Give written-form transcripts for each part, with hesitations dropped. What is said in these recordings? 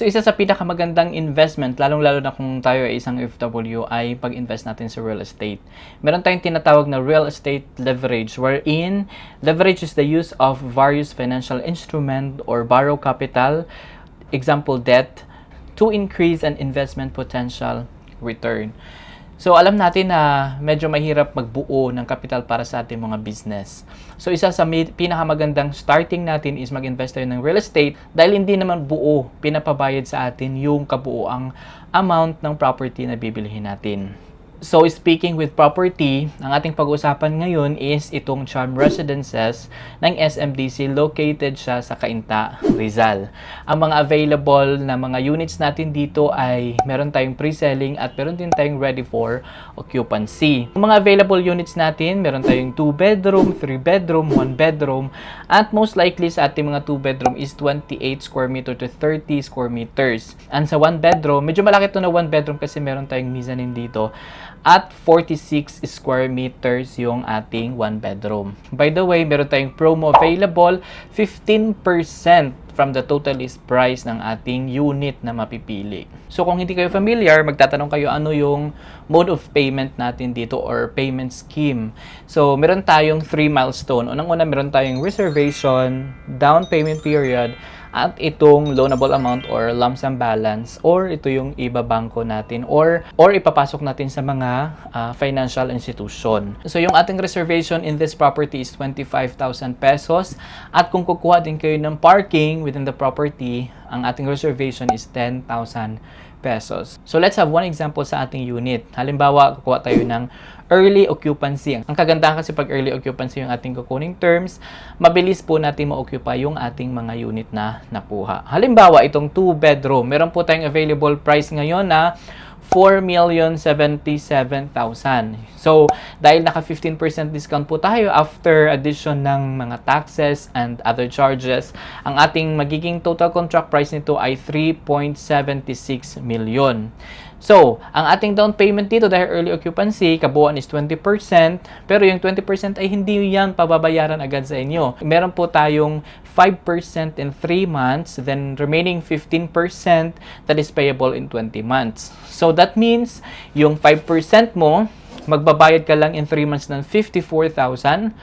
So, isa sa pinakamagandang investment, lalong-lalo na kung tayo ay isang OFW, ay pag-invest natin sa real estate. Meron tayong tinatawag na real estate leverage, wherein leverage is the use of various financial instrument or borrow capital, example debt, to increase an investment potential return. So, alam natin na medyo mahirap magbuo ng kapital para sa ating mga business. So, isa sa pinakamagandang starting natin is mag-invest tayo ng real estate dahil hindi naman buo pinapabayad sa atin yung kabuuang amount ng property na bibilihin natin. So, speaking with property, ang ating pag-uusapan ngayon is itong Charm Residences ng SMDC. Located siya sa Cainta, Rizal. Ang mga available na mga units natin dito ay meron tayong pre-selling at meron din tayong ready for occupancy. Ang mga available units natin, meron tayong 2-bedroom, 3-bedroom, 1-bedroom, at most likely sa ating mga 2-bedroom is 28 square meter to 30 square meters. And sa 1-bedroom, medyo malaki ito na 1-bedroom kasi meron tayong mezzanine dito. At 46 square meters yung ating 1-bedroom. By the way, meron tayong promo available, 15% from the total list price ng ating unit na mapipili. So kung hindi kayo familiar, magtatanong kayo ano yung mode of payment natin dito or payment scheme. So meron tayong 3 milestone. Unang-una meron tayong reservation, down payment period, at itong loanable amount or lump sum balance, or ito yung ibabangko natin or ipapasok natin sa mga financial institution. So yung ating reservation in this property is 25,000 pesos, at kung kukuha din kayo ng parking within the property, ang ating reservation is 10,000 pesos. So let's have one example sa ating unit. Halimbawa, kukuha tayo ng early occupancy. Ang kagandahan kasi pag early occupancy yung ating kukuning terms, mabilis po natin ma-occupy yung ating mga unit na nakuha. Halimbawa, itong 2-bedroom, meron po tayong available price ngayon na 4,077,000. So, dahil naka 15% discount po tayo after addition ng mga taxes and other charges, ang ating magiging total contract price nito ay 3.76 million. So, ang ating down payment dito dahil early occupancy, kabuuan is 20%, pero yung 20% ay hindi yan pababayaran agad sa inyo. Meron po tayong 5% in 3 months, then remaining 15% that is payable in 20 months. So, that means, yung 5% mo, magbabayad ka lang in 3 months ng 54,000.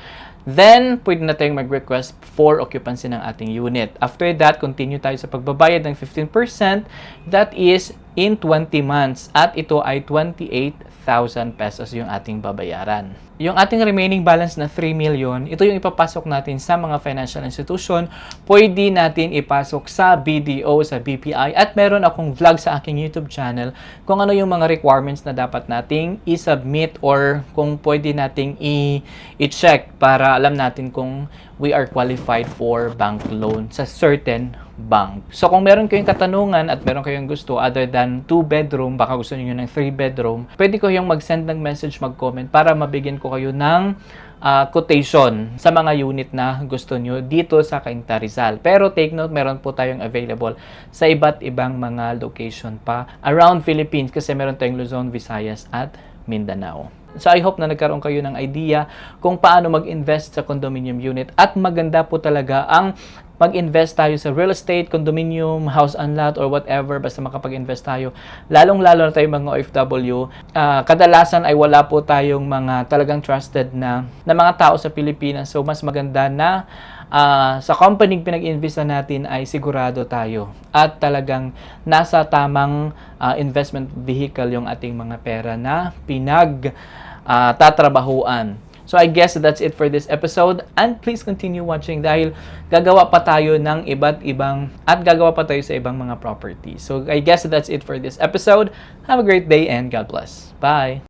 Then, pwede na tayong mag-request for occupancy ng ating unit. After that, continue tayo sa pagbabayad ng 15%. That is in 20 months. At ito ay 28,000 pesos yung ating babayaran. Yung ating remaining balance na 3 million, ito yung ipapasok natin sa mga financial institution. Pwede natin ipasok sa BDO, sa BPI. At meron akong vlog sa aking YouTube channel kung ano yung mga requirements na dapat nating i-submit or kung pwede nating i-check para alam natin kung we are qualified for bank loan sa certain bank. So kung meron kayong katanungan at meron kayong gusto other than 2-bedroom, baka gusto niyo ng 3-bedroom, pwede ko yung mag-send ng message, mag-comment para mabigyan ko kayo ng quotation sa mga unit na gusto nyo dito sa Cainta, Rizal. Pero take note, meron po tayong available sa iba't ibang mga location pa around Philippines kasi meron tayong Luzon, Visayas at Mindanao. So I hope na nagkaroon kayo ng idea kung paano mag-invest sa condominium unit, at maganda po talaga ang mag-invest tayo sa real estate, condominium, house and lot, or whatever, basta makapag-invest tayo. Lalong-lalo na tayo mga OFW. Kadalasan ay wala po tayong mga talagang trusted na mga tao sa Pilipinas. So, mas maganda na sa company pinag-investa natin ay sigurado tayo at talagang nasa tamang investment vehicle yung ating mga pera na tatrabahuan. So I guess that's it for this episode, and please continue watching dahil gagawa pa tayo ng gagawa pa tayo sa ibang mga properties. So I guess that's it for this episode. Have a great day and God bless. Bye!